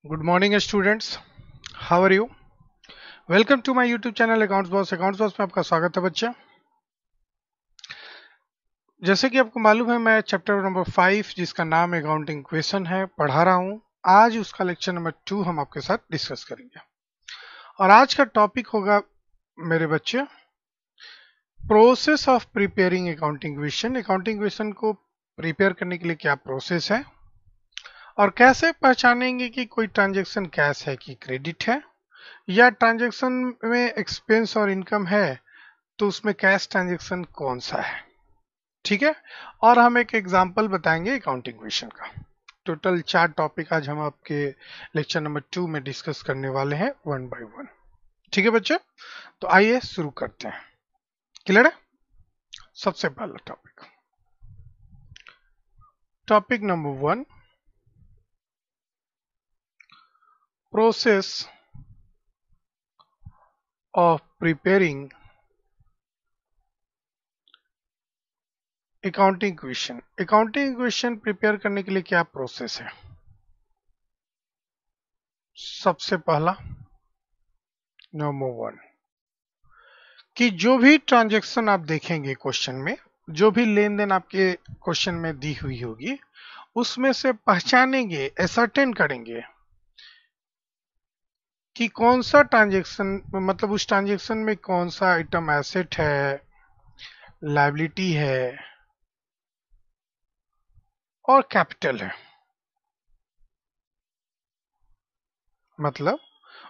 Good morning students. How are you? Welcome to my YouTube channel Accounts Boss. Accounts Boss में आपका स्वागत है बच्चे। जैसे कि आपको मालूम है मैं चैप्टर नंबर 5 जिसका नाम अकाउंटिंग क्वेश्चन है पढ़ा रहा हूँ। आज उसका लेक्चर नंबर 2 हम आपके साथ डिस्कस करेंगे और आज का टॉपिक होगा मेरे बच्चे process of preparing accounting question. Accounting question को प्रिपेयर करने के लिए क्या प्रोसेस है और कैसे पहचानेंगे कि कोई ट्रांजेक्शन कैश है कि क्रेडिट है या ट्रांजैक्शन में एक्सपेंस और इनकम है तो उसमें कैश ट्रांजैक्शन कौन सा है। ठीक है, और हम एक एग्जांपल बताएंगे अकाउंटिंग क्वेश्चन का। टोटल 4 टॉपिक आज हम आपके लेक्चर नंबर 2 में डिस्कस करने वाले हैं वन बाय वन। ठीक है बच्चे, तो आइए शुरू करते हैं। क्लियर है? सबसे पहला topic number 1, process of preparing accounting question. Accounting question prepare करने के लिए क्या प्रोसेस है? सबसे पहला नंबर 1 कि जो भी ट्रांजैक्शन आप देखेंगे क्वेश्चन में, जो भी लेन देन आपके क्वेश्चन में दी हुई होगी उसमें से पहचानेंगे, एसर्टेन करेंगे कि कौन सा ट्रांजैक्शन, मतलब उस ट्रांजैक्शन में कौन सा आइटम एसेट है, लायबिलिटी है और कैपिटल है। मतलब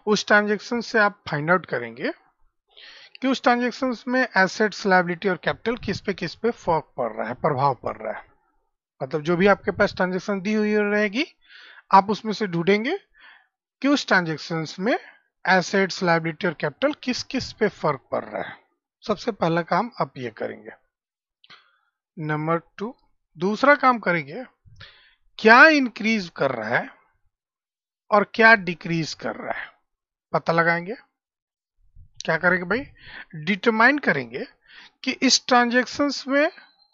उस ट्रांजैक्शन से आप फाइंड आउट करेंगे कि उस ट्रांजैक्शन में एसेट्स, लायबिलिटी और कैपिटल किस पे फर्क पड़ रहा है, प्रभाव पड़ रहा है। मतलब जो भी आपके पास ट्रांजैक्शन दी हुई रहेगी आप उसमें से ढूंढेंगे कि उस ट्रांजैक्शन में एसेट्स, लायबिलिटी और कैपिटल किस पे फर्क पड़ रहा है। सबसे पहला काम आप ये करेंगे। नंबर 2, दूसरा काम करेंगे क्या इंक्रीज कर रहा है और क्या डिक्रीज कर रहा है, पता लगाएंगे। क्या करेंगे भाई? डिटरमाइन करेंगे कि इस ट्रांजैक्शंस में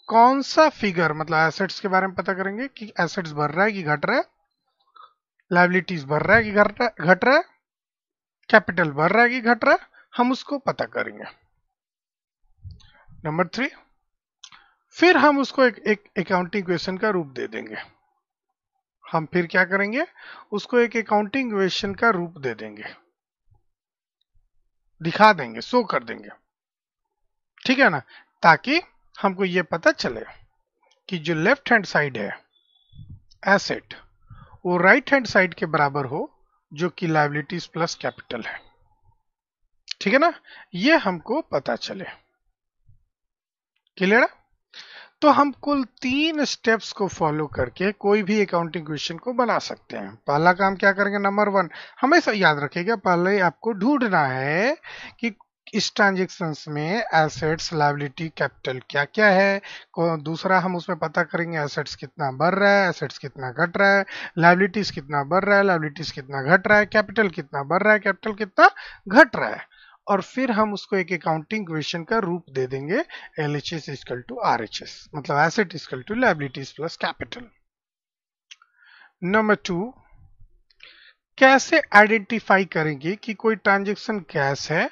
कौन सा फिगर, मतलब एसेट्स के बारे में पता करेंगे कि एसेट्स बढ़ रहा है कि घट रहा है, लायबिलिटीज बढ़ रहा है कि घट रहा है, कैपिटल बढ़ रहा है कि घट रहा है, हम उसको पता करेंगे। नंबर 3, फिर हम उसको एक अकाउंटिंग क्वेश्चन का रूप दे देंगे। हम फिर क्या करेंगे? उसको एक अकाउंटिंग क्वेश्चन का रूप दे देंगे, दिखा देंगे, शो कर देंगे। ठीक है ना, ताकि हमको ये पता चले कि जो लेफ्ट हैंड साइड है एसेट वो राइट हैंड साइड के बराबर हो जो कि लायबिलिटीज प्लस कैपिटल है। ठीक है ना, ये हमको पता चले। क्लियर है? तो हम कुल 3 स्टेप्स को फॉलो करके कोई भी अकाउंटिंग क्वेश्चन को बना सकते हैं। पहला काम क्या करेंगे? नंबर 1, हमेशा याद रखिएगा, पहले आपको ढूंढना है कि इस ट्रांजेक्शन्स में एसेट्स, लायबिलिटी, कैपिटल क्या क्या है। दूसरा हम उसमें पता करेंगे एसेट्स कितना बढ़ रहा है, एसेट्स कितना घट रहा है, लायबिलिटीज कितना बढ़ रहा है, लायबिलिटीज कितना घट रहा है, कैपिटल कितना बढ़ रहा है, कैपिटल कितना घट रहा है। और फिर हम उसको एक अकाउंटिंग क्वेश्चन का रूप दे देंगे, LHS इक्वल टू RHS, मतलब asset equal to liabilities plus capital. Number 2, कैसे आइडेंटिफाई करेंगे कि कोई ट्रांजैक्शन कैश है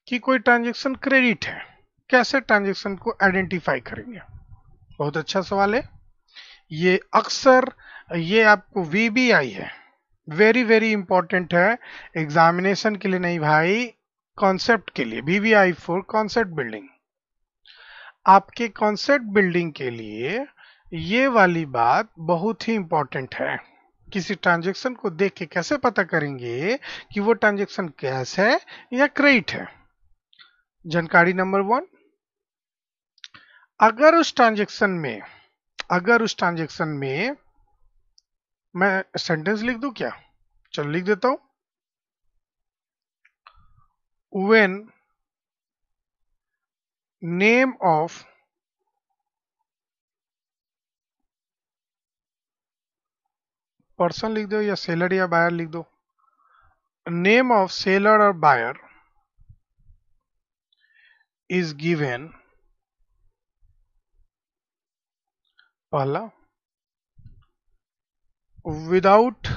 कि कोई ट्रांजैक्शन क्रेडिट है। कैसे ट्रांजैक्शन को आइडेंटिफाई करेंगे? बहुत अच्छा सवाल है ये। अक्सर ये आपको VBI है, वेरी वेरी इंपॉर्टेंट है, एग्जामिनेशन के लिए नहीं भाई, कॉन्सेप्ट के लिए। VBI for concept building. आपके कॉन्सेप्ट बिल्डिंग के लिए ये वाली बात बहुत ही इंपॉर्टेंट है। किसी ट्रांजैक्शन को देख के कैसे पता करेंगे कि वो ट्रांजैक्शन कैश है या क्रेडिट है। जानकारी नंबर 1, अगर उस ट्रांजैक्शन में मैं सेंटेंस लिख दूं क्या? चलो लिख देता हूं। व्हेन नेम ऑफ पर्सन लिख दो या सेलर या बायर लिख दो। नेम ऑफ सेलर और बायर इज गिवन, पहला, without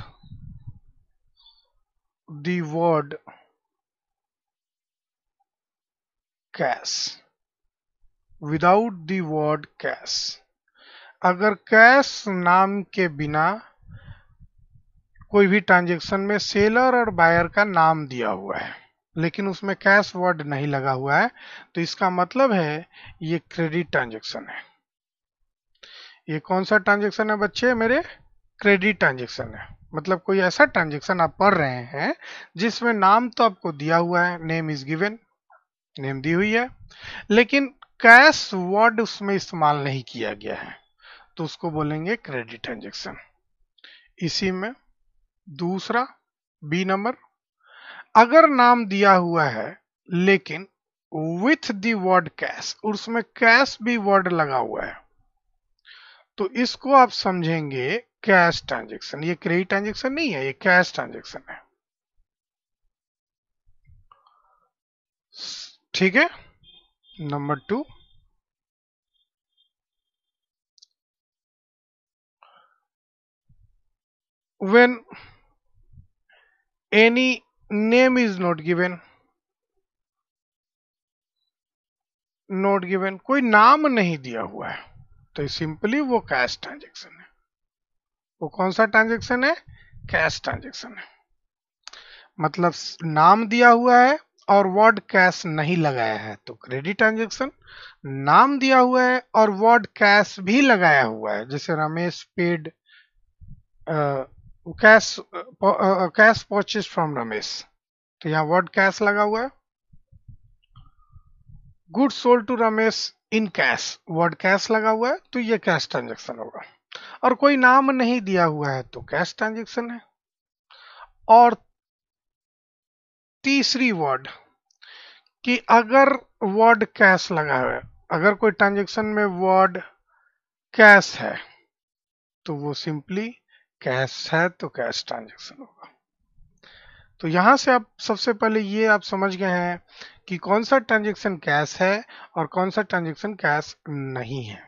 the word cash, without the word cash, अगर कैश नाम के बिना कोई भी ट्रांजेक्शन में सेलर और बायर का नाम दिया हुआ है लेकिन उसमें कैश वर्ड नहीं लगा हुआ है तो इसका मतलब है ये क्रेडिट ट्रांजेक्शन है। ये कौन सा ट्रांजेक्शन है बच्चे मेरे? क्रेडिट ट्रांजेक्शन है। मतलब कोई ऐसा ट्रांजेक्शन आप पढ़ रहे हैं जिसमें नाम तो आपको दिया हुआ है, name is given, name the हुई है, लेकिन कैश वर्ड उसमें इस्तेमाल नहीं किया गया है तो उसको बोलेंगे क्रेडिट ट्रांजेक्शन। इसी में दूसरा बी नंबर, अगर नाम दिया हुआ है लेकिन विथ द वर्ड कैश, उसमें कैश भी वर्ड लगा हुआ है तो इसको आप समझेंगे कैश ट्रांजेक्शन। ये क्रेडिट ट्रांजेक्शन नहीं है, ये कैश ट्रांजेक्शन है। ठीक है। Number 2, when any name is not given, note given, कोई नाम नहीं दिया हुआ है तो सिंपली वो कैश ट्रांजेक्शन है। वो कौन सा ट्रांजेक्शन है? कैश ट्रांजेक्शन है। मतलब नाम दिया हुआ है और वर्ड कैश नहीं लगाया है तो क्रेडिट ट्रांजेक्शन, नाम दिया हुआ है और वर्ड कैश भी लगाया हुआ है जैसे Ramesh paid cash, cash purchase from Ramesh तो यहाँ वर्ड कैश लगा हुआ है। Good sold to Ramesh in cash, word cash लगा हुआ है तो ये कैश ट्रांजेक्शन होगा। और कोई नाम नहीं दिया हुआ है तो कैश ट्रांजेक्शन है। और तीसरी वर्ड कि अगर वर्ड कैश लगा हुआ है, अगर कोई ट्रांजेक्शन में वर्ड कैश है तो वो सिंपली कैश है तो कैश ट्रांजेक्शन होगा। तो यहां से आप सबसे पहले ये आप समझ गए हैं कि कौन सा ट्रांजेक्शन कैश है और कौन सा ट्रांजेक्शन कैश नहीं है।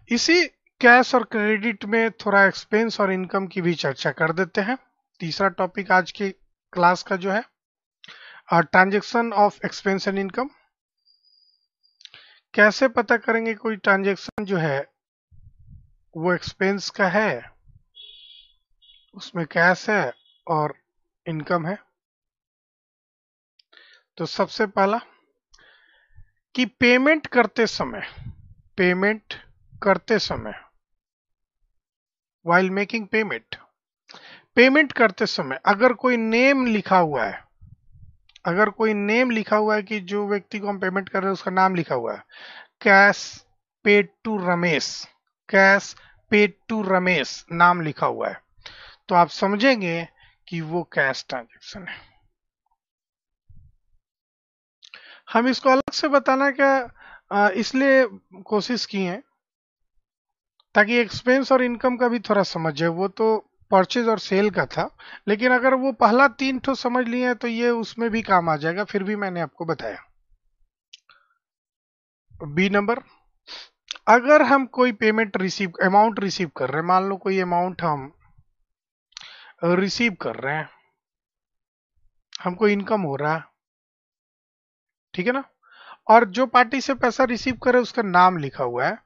इसी कैश और क्रेडिट में थोड़ा एक्सपेंस और इनकम की भी चर्चा कर देते हैं। तीसरा टॉपिक आज की क्लास का जो है transaction of expense and income. कैसे पता करेंगे कोई ट्रांजेक्शन जो है वो एक्सपेंस का है, उसमें कैश है और इनकम है? तो सबसे पहला कि पेमेंट करते समय व्हाइल मेकिंग पेमेंट करते समय अगर कोई नेम लिखा हुआ है, अगर कोई नेम लिखा हुआ है कि जो व्यक्ति को हम पेमेंट कर रहे हैं उसका नाम लिखा हुआ है, cash paid to Ramesh, cash paid to Ramesh नाम लिखा हुआ है तो आप समझेंगे कि वो कैश ट्रांजेक्शन है। हम इसको अलग से बताना क्या इसलिए कोशिश की है ताकि एक्सपेंस और इनकम का भी थोड़ा समझ जाए। वो तो परचेज और सेल का था लेकिन अगर वो पहला 3 ठो समझ लिए हैं तो ये उसमें भी काम आ जाएगा, फिर भी मैंने आपको बताया। बी नंबर, अगर हम कोई पेमेंट अमाउंट रिसीव कर रहे हैं, मान लो कोई अमाउंट हम रिसीव कर रहे हैं, हमको इनकम हो रहा है, ठीक है ना, और जो पार्टी से पैसा रिसीव करे उसका नाम लिखा हुआ है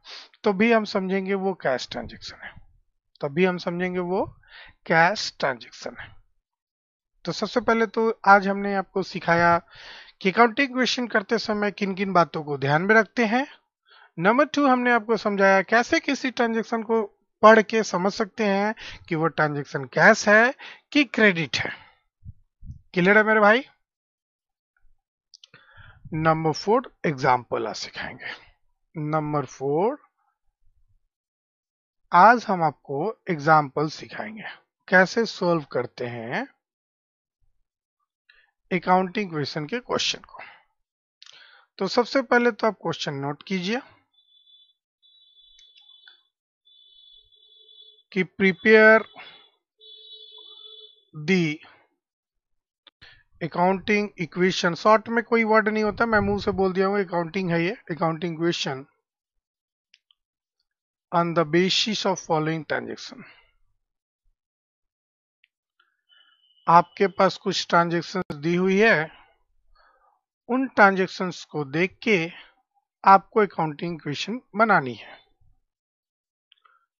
तो भी हम समझेंगे वो कैश ट्रांजेक्शन है, तभी हम समझेंगे वो कैश ट्रांजेक्शन है। तो सबसे पहले तो आज हमने आपको सिखाया कि अकाउंटिंग क्वेश्चन करते समय किन किन बातों को ध्यान में रखते हैं। नंबर 2 हमने आपको समझाया कैसे किसी ट्रांजेक्शन को पढ़ के समझ सकते हैं कि वो ट्रांजेक्शन कैश है कि क्रेडिट है। क्लियर है मेरे भाई? नंबर 4 एग्जाम्पल आज सिखाएंगे। नंबर 4 आज हम आपको एग्जाम्पल सिखाएंगे कैसे सॉल्व करते हैं अकाउंटिंग क्वेश्चन के क्वेश्चन को। तो सबसे पहले तो आप क्वेश्चन नोट कीजिए कि prepare the accounting equation, short में कोई वर्ड नहीं होता, मैं मुंह से बोल दिया हूँ, अकाउंटिंग है ये, accounting equation on the basis of following transaction, आपके पास कुछ ट्रांजेक्शन्स दी हुई है, उन ट्रांजेक्शन्स को देख के आपको अकाउंटिंग इक्वेशन बनानी है।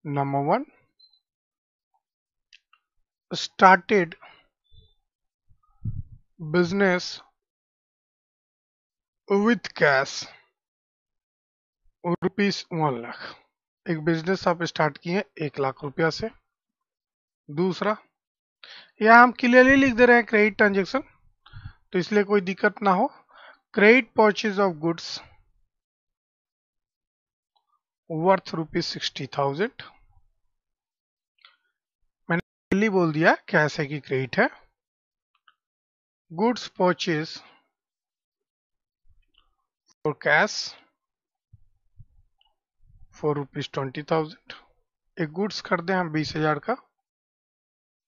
Number 1, started business with cash ₹1,00,000। एक बिजनेस आप स्टार्ट किए 1,00,000 रुपया से। दूसरा, यहाँ हम क्लियरली लिख दे रहे हैं क्रेडिट ट्रांजेक्शन, तो इसलिए कोई दिक्कत ना हो। Credit purchase of goods worth ₹60,000। मैंने क्लियरली बोल दिया कैश है कि क्रेडिट है। Goods purchase for cash for ₹20,000। एक गुड्स खरीदे हम 20,000 का।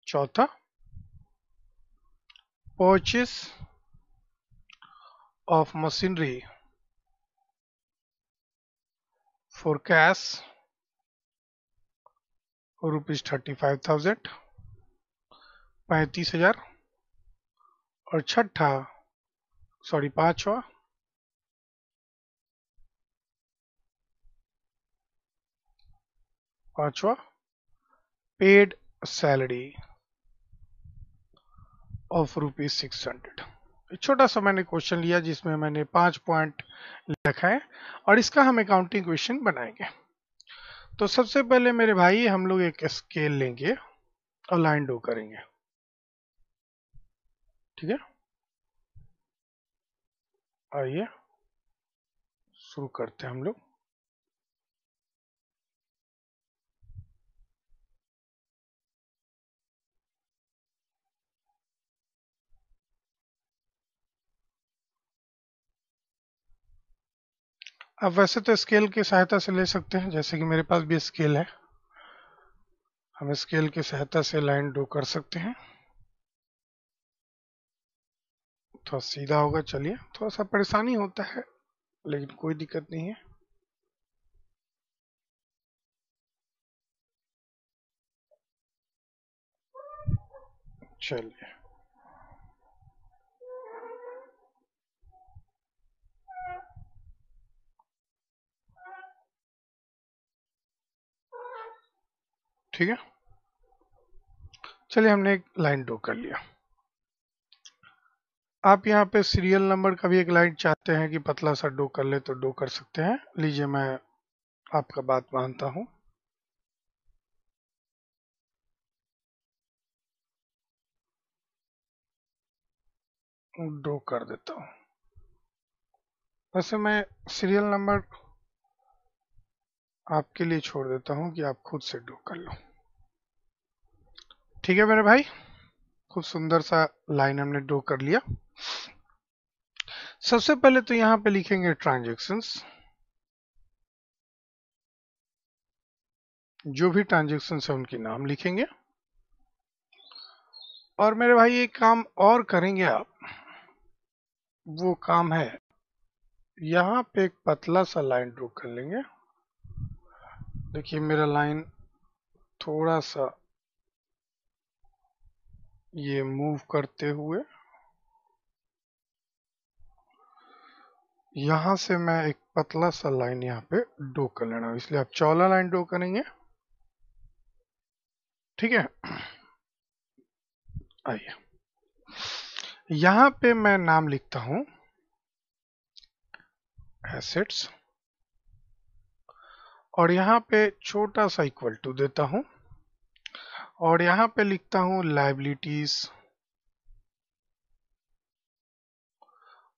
चौथा, purchase of machinery for cash ₹35,000, 35,000। और पांचवा, पेड सैलरी ऑफ ₹600। छोटा सा मैंने क्वेश्चन लिया जिसमें मैंने 5 पॉइंट लिखा है और इसका हम अकाउंटिंग क्वेश्चन बनाएंगे। तो सबसे पहले मेरे भाई हम लोग एक स्केल लेंगे और लाइन ड्रॉ करेंगे। ठीक है, आइए शुरू करते हैं हम लोग। अब वैसे तो स्केल की सहायता से ले सकते हैं, जैसे कि मेरे पास भी स्केल है। हम स्केल की सहायता से लाइन ड्रॉ कर सकते हैं। थोड़ा सीधा होगा, चलिए। थोड़ा सा परेशानी होता है लेकिन कोई दिक्कत नहीं है। चलिए, ठीक है। चलिए, हमने एक लाइन ड्रॉ कर लिया। आप यहाँ पे सीरियल नंबर का भी एक लाइन चाहते हैं कि पतला सा ड्रॉ कर ले तो ड्रॉ कर सकते हैं। लीजिए, मैं आपका बात मानता हूँ। ड्रॉ कर देता हूँ। वैसे मैं सीरियल नंबर आपके लिए छोड़ देता हूँ कि आप खुद से ड्रॉ कर लो। ठीक है मेरे भाई, खूब सुंदर सा लाइन हमने ड्रॉ कर लिया। सबसे पहले तो यहाँ पे लिखेंगे ट्रांजेक्शन्स। जो भी ट्रांजेक्शन्स है उनके नाम लिखेंगे। और मेरे भाई एक काम और करेंगे आप, वो काम है यहाँ पे एक पतला सा लाइन ड्रॉ कर लेंगे। देखिए, मेरा लाइन थोड़ा सा ये मूव करते हुए यहाँ से मैं एक पतला सा लाइन यहाँ पे ड्रॉ कर लेना, इसलिए आप चौला लाइन ड्रॉ करेंगे। ठीक है, आइए यहाँ पे मैं नाम लिखता हूं एसेट्स, और यहाँ पे छोटा सा इक्वल टू देता हूं, और यहाँ पे लिखता हूं लायबिलिटीज,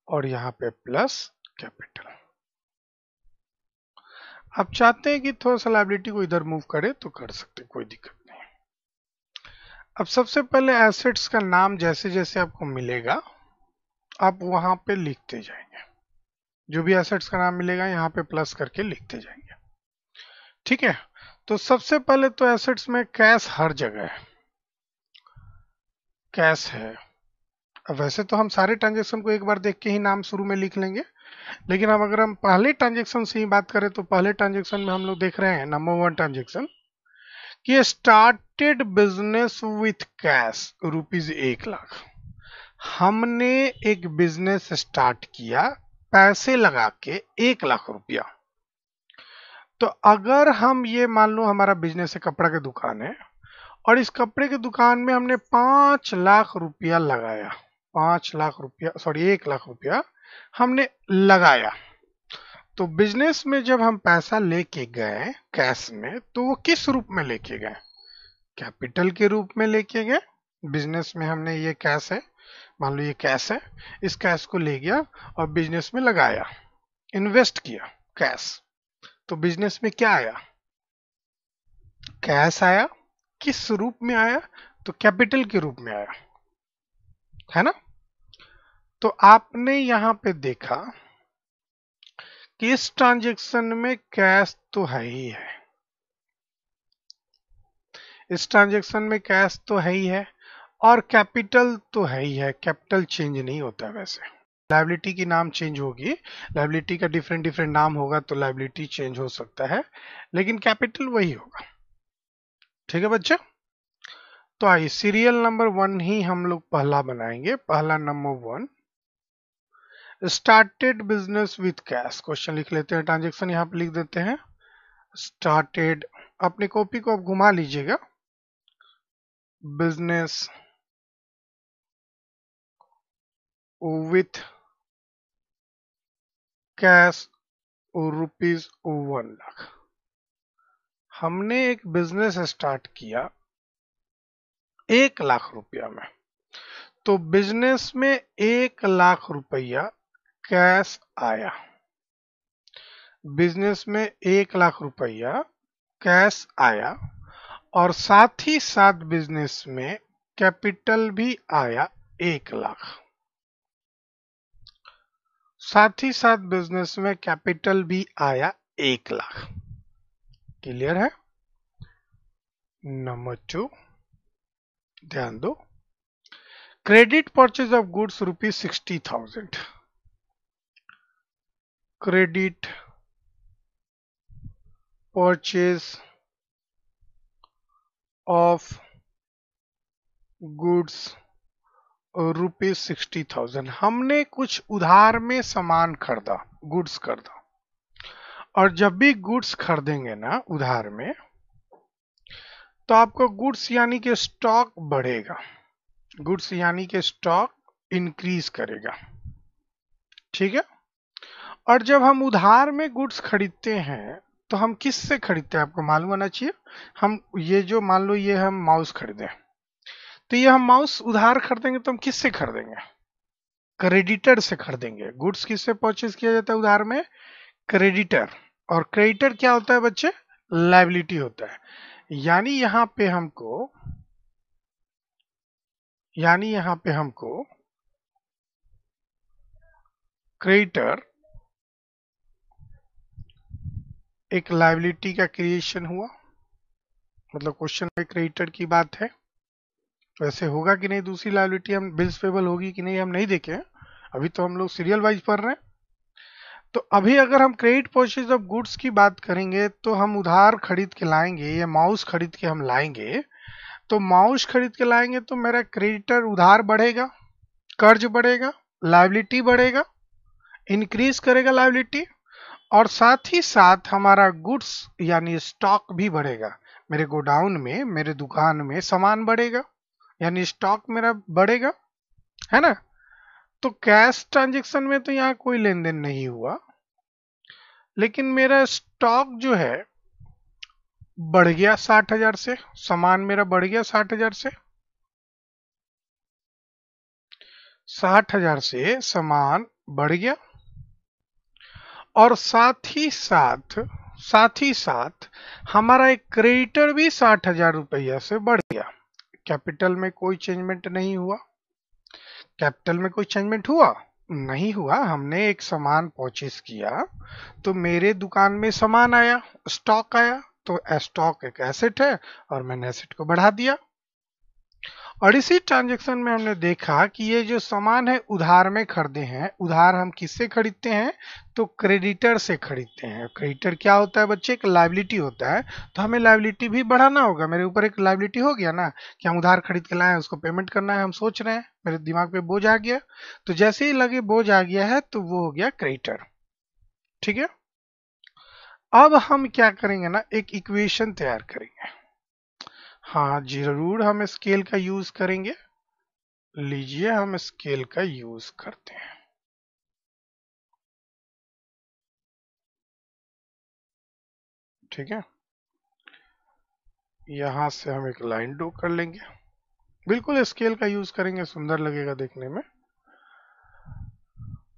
और यहाँ पे प्लस कैपिटल। आप चाहते हैं कि थोड़ा सा लायबिलिटी को इधर मूव करे तो कर सकते, कोई दिक्कत नहीं। अब सबसे पहले एसेट्स का नाम जैसे जैसे आपको मिलेगा आप वहां पे लिखते जाएंगे। जो भी एसेट्स का नाम मिलेगा यहाँ पे प्लस करके लिखते जाएंगे। ठीक है, तो सबसे पहले तो एसेट्स में कैश हर जगह है, कैश है। अब वैसे तो हम सारे ट्रांजेक्शन को एक बार देख के ही नाम शुरू में लिख लेंगे, लेकिन अब अगर हम पहले ट्रांजेक्शन से ही बात करें तो पहले ट्रांजेक्शन में हम लोग देख रहे हैं नंबर 1 ट्रांजेक्शन कि स्टार्टेड बिजनेस विथ कैश ₹1,00,000। हमने एक बिजनेस स्टार्ट किया पैसे लगा के ₹1,00,000। तो अगर हम ये मान लो हमारा बिजनेस है, कपड़ा की दुकान है, और इस कपड़े की दुकान में हमने ₹5,00,000 लगाया, ₹5,00,000 सॉरी ₹1,00,000 हमने लगाया। तो बिजनेस में जब हम पैसा लेके गए कैश में, तो वो किस रूप में लेके गए? कैपिटल के रूप में लेके गए। बिजनेस में हमने ये कैश है, मान लो ये कैश है, इस कैश को ले गया और बिजनेस में लगाया, इन्वेस्ट किया कैश। तो बिजनेस में क्या आया? कैश आया। किस रूप में आया? तो कैपिटल के रूप में आया, है ना। तो आपने यहां पे देखा कि इस ट्रांजैक्शन में कैश तो है ही है, इस ट्रांजैक्शन में कैश तो है ही है, और कैपिटल तो है ही है। कैपिटल चेंज नहीं होता है। वैसे लायबिलिटी की नाम चेंज होगी, लायबिलिटी का डिफरेंट डिफरेंट नाम होगा तो लायबिलिटी चेंज हो सकता है, लेकिन कैपिटल वही होगा। ठीक है बच्चे। तो आइए सीरियल नंबर 1 ही हम लोग पहला बनाएंगे। पहला number 1, started business with cash. Question लिख लेते हैं, ट्रांजेक्शन यहाँ पे लिख देते हैं स्टार्टेड। अपनी कॉपी को आप घुमा लीजिएगा। Business with cash ₹1,00,000। हमने एक बिजनेस स्टार्ट किया ₹1,00,000 में। तो बिजनेस में ₹1,00,000 कैश आया, बिजनेस में ₹1,00,000 कैश आया, और साथ ही साथ बिजनेस में कैपिटल भी आया 1,00,000। साथ ही साथ बिजनेस में कैपिटल भी आया 1,00,000। क्लियर है। नंबर 2, ध्यान दो, credit purchase of goods ₹60,000। Credit purchase of goods ₹60,000। हमने कुछ उधार में सामान खरीदा, गुड्स खरीदा। और जब भी गुड्स खरीदेंगे ना उधार में, तो आपका गुड्स यानी कि स्टॉक बढ़ेगा, गुड्स यानी कि स्टॉक इंक्रीज करेगा। ठीक है। और जब हम उधार में गुड्स खरीदते हैं तो हम किस से खरीदते हैं? आपको मालूम होना चाहिए। हम ये जो मान लो ये हम माउस खरीदे, तो ये हम माउस उधार खरीदेंगे तो हम किस से खरीदेंगे? क्रेडिटर से खरीदेंगे। गुड्स किससे परचेज किया जाता है उधार में? क्रेडिटर। और क्रेडिटर क्या होता है बच्चे? लायबिलिटी होता है। यानी यहां पे हमको क्रेडिटर एक लायबिलिटी का क्रिएशन हुआ। मतलब क्वेश्चन में क्रेडिटर की बात है, वैसे होगा कि नहीं दूसरी लायबिलिटी, हम बिल्स पेबल होगी कि नहीं हम नहीं देखे हैं, अभी तो हम लोग सीरियल वाइज पढ़ रहे हैं। तो अभी अगर हम क्रेडिट परचेज ऑफ गुड्स की बात करेंगे तो हम उधार खरीद के लाएंगे, या माउस खरीद के हम लाएंगे। तो माउस खरीद के लाएंगे तो मेरा क्रेडिटर उधार बढ़ेगा, कर्ज बढ़ेगा, लायबिलिटी बढ़ेगा, इंक्रीज करेगा लायबिलिटी। और साथ ही साथ हमारा गुड्स यानी स्टॉक भी बढ़ेगा। मेरे गोडाउन में, मेरे दुकान में सामान बढ़ेगा, यानी स्टॉक मेरा बढ़ेगा, है ना। तो कैश ट्रांजैक्शन में तो यहाँ कोई लेन देन नहीं हुआ, लेकिन मेरा स्टॉक जो है बढ़ गया 60,000 से, सामान मेरा बढ़ गया 60,000 से, 60,000 से सामान बढ़ गया। और साथ ही साथ हमारा एक क्रेडिटर भी 60,000 रुपया से बढ़ गया। कैपिटल में कोई चेंजमेंट नहीं हुआ। कैपिटल में कोई चेंजमेंट हुआ नहीं हुआ। हमने एक सामान परचेज किया तो मेरे दुकान में सामान आया, स्टॉक आया, तो स्टॉक एक एसेट है और मैंने एसेट को बढ़ा दिया। और इसी ट्रांजैक्शन में हमने देखा कि ये जो सामान है उधार में खरीदे हैं। उधार हम किससे खरीदते हैं? तो क्रेडिटर से खरीदते हैं। क्रेडिटर क्या होता है बच्चे? एक लायबिलिटी होता है। तो हमें लायबिलिटी भी बढ़ाना होगा। मेरे ऊपर एक लायबिलिटी हो गया ना कि हम उधार खरीद के लाए हैं, उसको पेमेंट करना है, हम सोच रहे हैं, मेरे दिमाग पे बोझ आ गया। तो जैसे ही लगे बोझ आ गया है तो वो हो गया क्रेडिटर। ठीक है, अब हम क्या करेंगे ना, एक इक्वेशन तैयार करेंगे। हाँ जरूर, हम स्केल का यूज करेंगे। लीजिए हम स्केल का यूज करते हैं। ठीक है, यहां से हम एक लाइन ड्रॉ कर लेंगे। बिल्कुल स्केल का यूज करेंगे, सुंदर लगेगा देखने में।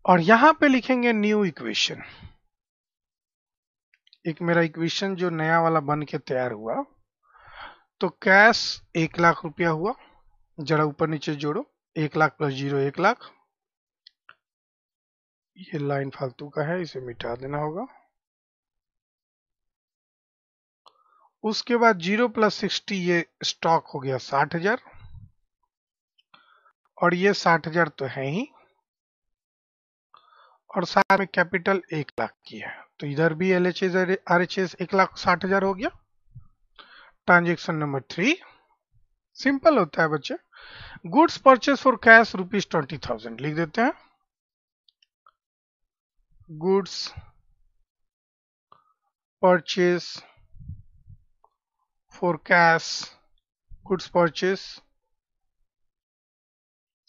और यहां पे लिखेंगे न्यू इक्वेशन। एक मेरा इक्वेशन जो नया वाला बन के तैयार हुआ। तो कैश 1 लाख रुपया हुआ। जरा ऊपर नीचे जोड़ो, 1 लाख प्लस 0 1 लाख। ये लाइन फालतू का है, इसे मिटा देना होगा। उसके बाद 0 प्लस 60, ये स्टॉक हो गया 60,000। और ये 60,000 तो है ही, और साथ में कैपिटल 1 लाख की है। तो इधर भी LHS RHS 1,60,000 हो गया। ट्रांजेक्शन नंबर 3 सिंपल होता है बच्चे। गुड्स परचेज फॉर कैश ₹20,000 लिख देते हैं। Goods purchase for cash, goods purchase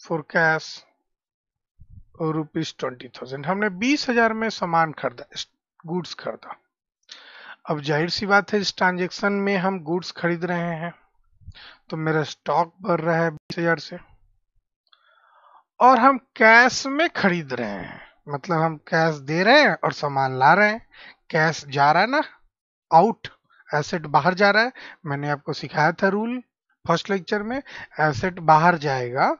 for cash ₹20,000। हमने 20,000 में सामान खरीदा, गुड्स खरीदा। अब जाहिर सी बात है इस ट्रांजेक्शन में हम गुड्स खरीद रहे हैं, तो मेरा स्टॉक बढ़ रहा है 20,000 से। और हम कैश में खरीद रहे हैं, मतलब हम कैश दे रहे हैं और सामान ला रहे हैं। कैश जा रहा है ना आउट, एसेट बाहर जा रहा है। मैंने आपको सिखाया था रूल फर्स्ट लेक्चर में, एसेट बाहर जाएगा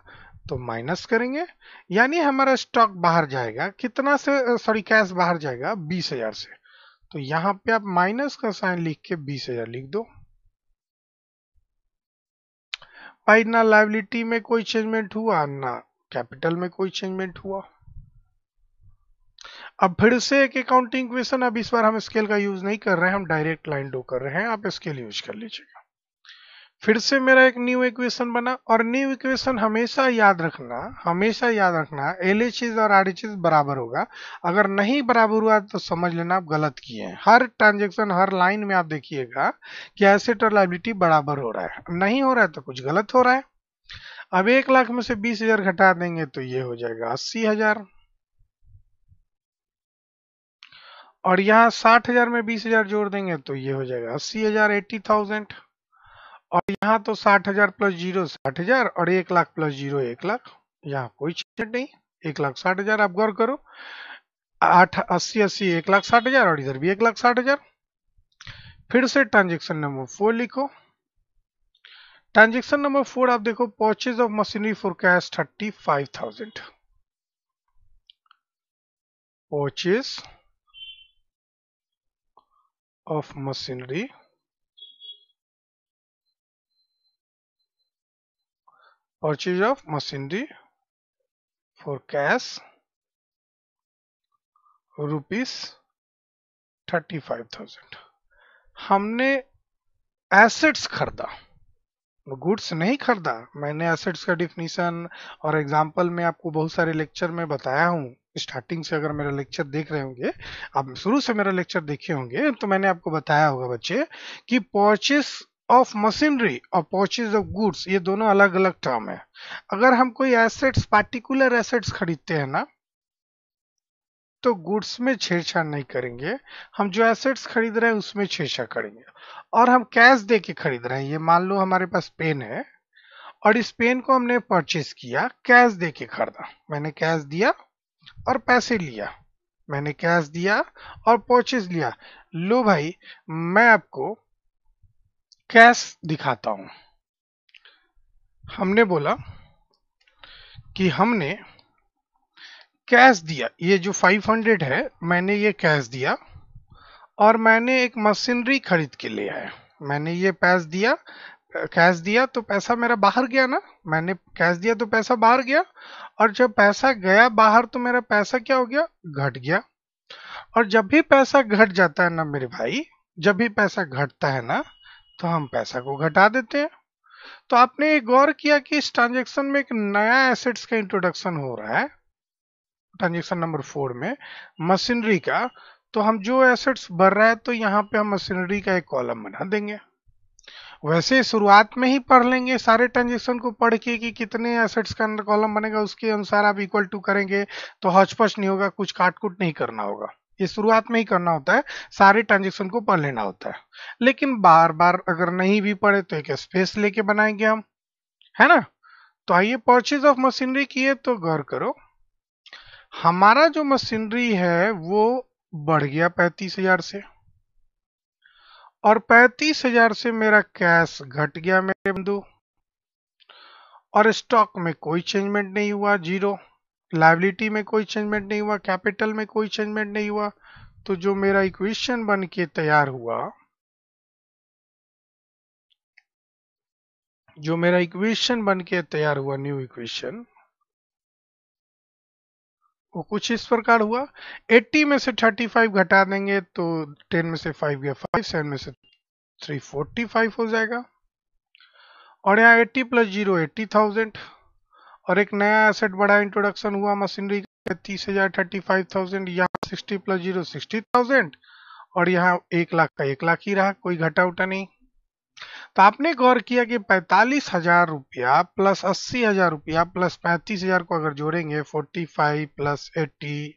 तो माइनस करेंगे, यानी हमारा स्टॉक बाहर जाएगा कितना से, सॉरी कैश बाहर जाएगा 20,000 से। तो यहाँ पे आप माइनस का साइन लिख के 20,000 लिख दो। भाई ना लायबिलिटी में कोई चेंजमेंट हुआ, ना कैपिटल में कोई चेंजमेंट हुआ। अब फिर से एक अकाउंटिंग इक्वेशन, अब इस बार हम स्केल का यूज नहीं कर रहे हैं, हम डायरेक्ट लाइन ड्रॉ कर रहे हैं। आप स्केल यूज कर लीजिएगा। फिर से मेरा एक न्यू इक्वेशन बना, और न्यू इक्वेशन हमेशा याद रखना, हमेशा याद रखना LHS और RHS बराबर होगा। अगर नहीं बराबर हुआ तो समझ लेना आप गलत किए हैं। हर ट्रांजेक्शन हर लाइन में आप देखिएगा कि एसेट और लायबिलिटी बराबर हो रहा है। नहीं हो रहा है तो कुछ गलत हो रहा है। अब 1 लाख में से 20,000 घटा देंगे तो ये हो जाएगा 80,000। और यहाँ 60,000 में 20,000 जोड़ देंगे तो ये हो जाएगा 80,000, 80,000। और यहाँ तो 60,000 प्लस 0 60,000, और 1 लाख प्लस 0 1 लाख। यहाँ कोई चीज नहीं, 1,60,000। आप गौर करो, 80 1,60,000, और इधर भी 1,60,000। फिर से ट्रांजेक्शन नंबर 4 लिखो। ट्रांजेक्शन नंबर 4 आप देखो, purchase of machinery for cash 35,000। Purchase of machinery for cash ₹35,000। हमने एसेट्स खरीदा, गुड्स नहीं खरीदा। मैंने एसेट्स का डिफिनीशन और एग्जांपल में आपको बहुत सारे लेक्चर में बताया हूँ। स्टार्टिंग से अगर मेरा लेक्चर देख रहे होंगे, आप शुरू से मेरा लेक्चर देखे होंगे, तो मैंने आपको बताया होगा बच्चे कि परचेस ऑफ मशीनरी और परचेज ऑफ गुड्स ये दोनों अलग अलग टर्म है। अगर हम कोई एसेट्स, पार्टिकुलर एसेट्स खरीदते हैं ना, तो गुड्स में छेड़छाड़ नहीं करेंगे। हम जो एसेट्स खरीद रहे हैं उसमें छेड़छाड़ करेंगे। और हम कैश दे के खरीद रहे हैं। ये मान लो हमारे पास पेन है, और इस पेन को हमने परचेज किया, कैश दे के खरीदा। मैंने कैश दिया और पैसे लिया, मैंने कैश दिया और परचेज लिया। लो भाई, मैं आपको कैश दिखाता हूं। हमने बोला कि हमने कैश दिया, ये जो 500 है मैंने ये कैश दिया, और मैंने एक मशीनरी खरीद के ले आया। मैंने ये पैस दिया, कैश दिया तो पैसा मेरा बाहर गया ना, मैंने कैश दिया तो पैसा बाहर गया, और जब पैसा गया बाहर तो मेरा पैसा क्या हो गया, घट गया। और जब भी पैसा घट जाता है ना मेरे भाई, जब भी पैसा घटता है ना, तो हम पैसा को घटा देते हैं। तो आपने एक गौर किया कि इस ट्रांजेक्शन में एक नया एसेट्स का इंट्रोडक्शन हो रहा है, ट्रांजेक्शन नंबर 4 में, मशीनरी का। तो हम जो एसेट्स भर रहा है तो यहाँ पे हम मशीनरी का एक कॉलम बना देंगे। वैसे शुरुआत में ही पढ़ लेंगे सारे ट्रांजेक्शन को पढ़ के कि कितने एसेट्स का कॉलम बनेगा, उसके अनुसार आप इक्वल टू करेंगे तो हौच-पौच नहीं होगा, कुछ काट-कूट नहीं करना होगा। ये शुरुआत में ही करना होता है, सारे ट्रांजेक्शन को पढ़ लेना होता है। लेकिन बार बार अगर नहीं भी पढ़े तो एक स्पेस लेके बनाएंगे हम, है ना। तो आइए परचेज ऑफ मशीनरी किए तो गौर करो, हमारा जो मशीनरी है वो बढ़ गया 35,000 से, और 35,000 से मेरा कैश घट गया मेरे बंधु, और स्टॉक में कोई चेंजमेंट नहीं हुआ, जीरो। लायबिलिटी में कोई चेंजमेंट नहीं हुआ, कैपिटल में कोई चेंजमेंट नहीं हुआ। तो जो मेरा इक्वेशन बन के तैयार हुआ, न्यू इक्वेशन, वो कुछ इस प्रकार हुआ। 80 में से 35 घटा देंगे तो 10 में से 5 गया 5, 7 में से 3 45 हो जाएगा। और यहाँ 80 प्लस 0 80,000, और एक नया एसेट बड़ा इंट्रोडक्शन हुआ मशीनरी का 30,000 35,000, यहाँ 60 प्लस 0 60,000, और यहाँ 1 लाख का 1 लाख ही रहा, कोई घटा उटा नहीं। तो आपने गौर किया कि 45,000 रुपया प्लस 80,000 रुपया प्लस 35,000 को अगर जोड़ेंगे, 45 प्लस 80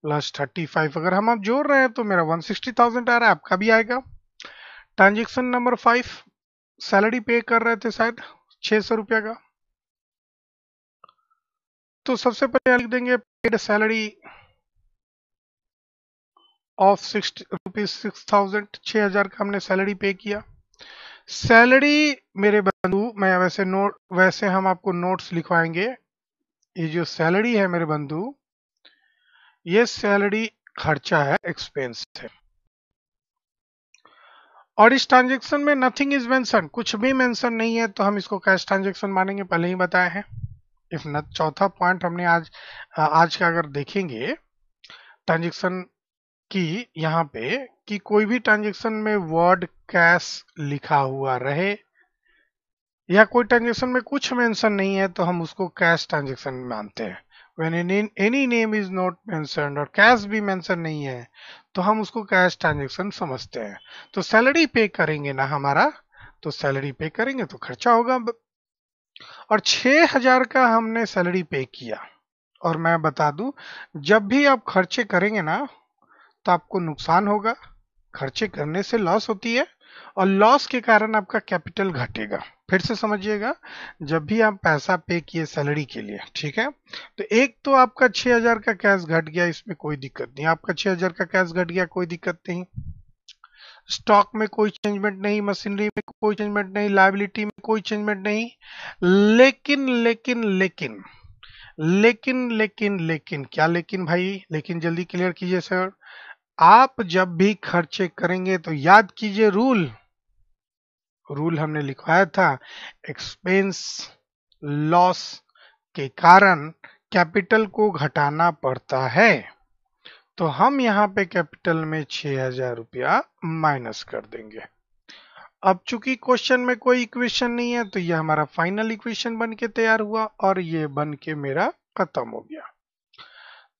प्लस 35 अगर हम अब जोड़ रहे हैं तो मेरा 160,000 आ रहा है, आपका भी आएगा। ट्रांजेक्शन नंबर 5, सैलरी पे कर रहे थे शायद 600 रुपया का, तो सबसे पहले लिख देंगे पेड सैलरी ऑफ 6,000, 6,000 का हमने सैलरी पे किया। सैलरी मेरे बंधु, मैं वैसे हम आपको नोट्स लिखवाएंगे। ये जो सैलरी है मेरे बंधु, ये सैलरी खर्चा है, एक्सपेंस है। और इस ट्रांजेक्शन में नथिंग इज मेंशन, कुछ भी मेंशन नहीं है, तो हम इसको कैश ट्रांजेक्शन मानेंगे, पहले ही बताया है। इफ न चौथा पॉइंट हमने आज का अगर देखेंगे ट्रांजेक्शन की, यहाँ पे कि कोई भी ट्रांजेक्शन में वर्ड कैश लिखा हुआ रहे या कोई ट्रांजेक्शन में कुछ मेंशन नहीं है तो हम उसको कैश ट्रांजेक्शन मानते हैं। When any name is not mentioned और कैश भी मेंशन नहीं है तो हम उसको कैश ट्रांजेक्शन समझते हैं। तो सैलरी पे करेंगे ना हमारा, तो सैलरी पे करेंगे तो खर्चा होगा, और 6,000 का हमने सैलरी पे किया। और मैं बता दूं, जब भी आप खर्चे करेंगे ना तो आपको नुकसान होगा, खर्चे करने से लॉस होती है, और लॉस के कारण आपका कैपिटल घटेगा। फिर से समझिएगा, जब भी आप पैसा पे किए सैलरी के लिए, ठीक है, तो एक तो आपका 6,000 का कैश घट गया, इसमें कोई दिक्कत नहीं, आपका 6,000 का कैश घट गया, कोई दिक्कत नहीं। स्टॉक में कोई चेंजमेंट नहीं, मशीनरी में कोई चेंजमेंट नहीं, लायबिलिटी में कोई चेंजमेंट नहीं। लेकिन लेकिन लेकिन लेकिन लेकिन लेकिन क्या लेकिन भाई, लेकिन जल्दी क्लियर कीजिए सर। आप जब भी खर्चे करेंगे तो याद कीजिए रूल हमने लिखवाया था, एक्सपेंस लॉस के कारण कैपिटल को घटाना पड़ता है। तो हम यहाँ पे कैपिटल में 6,000 रुपया माइनस कर देंगे। अब चूंकि क्वेश्चन में कोई इक्वेशन नहीं है तो ये हमारा फाइनल इक्वेशन बन के तैयार हुआ, और ये बन के मेरा खत्म हो गया।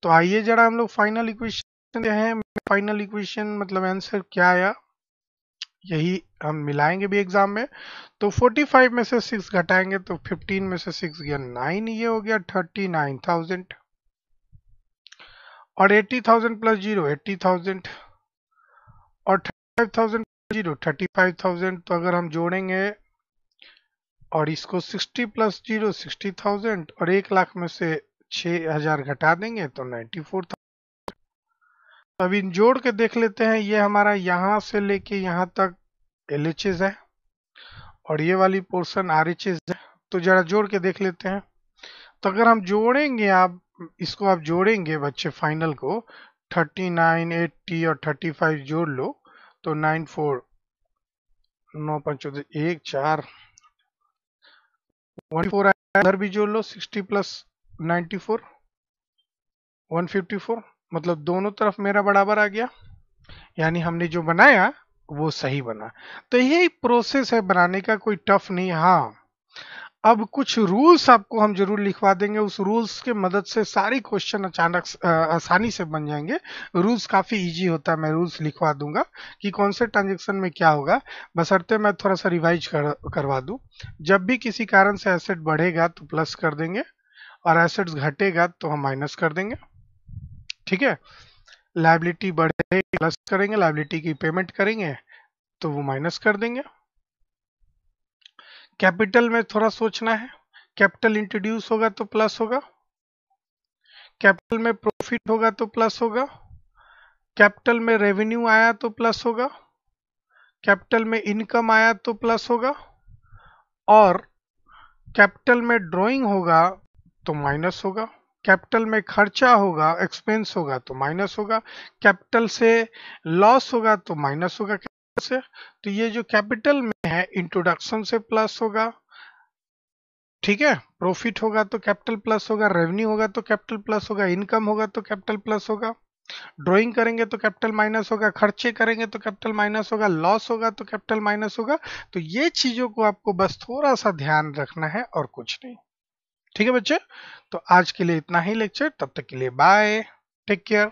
तो आइए जरा हम लोग फाइनल इक्वेशन है, फाइनल इक्वेशन मतलब आंसर क्या आया, यही हम मिलाएंगे भी एग्जाम में। तो 45 में से 6 घटाएंगे तो 15 में से 6 गया 9, ये हो गया 39,000, और 80,000 प्लस 0 80,000, और 35,000 0 35,000। तो अगर हम जोड़ेंगे और इसको 60 प्लस 0 60,000, और 1 लाख में से 6,000 घटा देंगे तो 94,000। अब इन जोड़ के देख लेते हैं, ये हमारा यहाँ से लेके यहाँ तक LHS है, और ये वाली पोर्शन RHS है। तो जरा जोड़ के देख लेते हैं। तो अगर हम जोड़ेंगे, आप इसको आप जोड़ेंगे बच्चे फाइनल को, 39 80 और 35 जोड़ लो तो 94 9 5 1 4 154 आया, इधर भी जोड़ लो 60 प्लस 94 154, मतलब दोनों तरफ मेरा बराबर आ गया, यानी हमने जो बनाया वो सही बना। तो यही प्रोसेस है बनाने का, कोई टफ नहीं। हाँ, अब कुछ रूल्स आपको हम जरूर लिखवा देंगे, उस रूल्स के मदद से सारी क्वेश्चन अचानक आसानी से बन जाएंगे। रूल्स काफी इजी होता है, मैं रूल्स लिखवा दूंगा कि कौन से ट्रांजेक्शन में क्या होगा, बशर्ते मैं थोड़ा सा रिवाइज करवा दूं। जब भी किसी कारण से एसेट बढ़ेगा तो प्लस कर देंगे, और एसेट्स घटेगा तो हम माइनस कर देंगे। ठीक है, लायबिलिटी बढ़े प्लस करेंगे, लायबिलिटी की पेमेंट करेंगे तो वो माइनस कर देंगे। कैपिटल में थोड़ा सोचना है, कैपिटल इंट्रोड्यूस होगा तो प्लस होगा, कैपिटल में प्रॉफिट होगा तो प्लस होगा, कैपिटल में रेवेन्यू आया तो प्लस होगा, कैपिटल में इनकम आया तो प्लस होगा, और कैपिटल में ड्राइंग होगा तो माइनस होगा, कैपिटल में खर्चा होगा एक्सपेंस होगा तो माइनस होगा, कैपिटल से लॉस होगा तो माइनस होगा कैपिटल से। तो ये जो कैपिटल में है इंट्रोडक्शन से प्लस होगा, ठीक है, प्रॉफिट होगा तो कैपिटल प्लस होगा, रेवेन्यू होगा तो कैपिटल प्लस होगा, इनकम होगा तो कैपिटल प्लस होगा, ड्राइंग करेंगे तो कैपिटल माइनस होगा, खर्चे करेंगे तो कैपिटल माइनस होगा, लॉस होगा तो कैपिटल माइनस होगा। तो ये चीजों को आपको बस थोड़ा सा ध्यान रखना है और कुछ नहीं। ठीक है बच्चे, तो आज के लिए इतना ही लेक्चर, तब तक के लिए बाय, टेक केयर।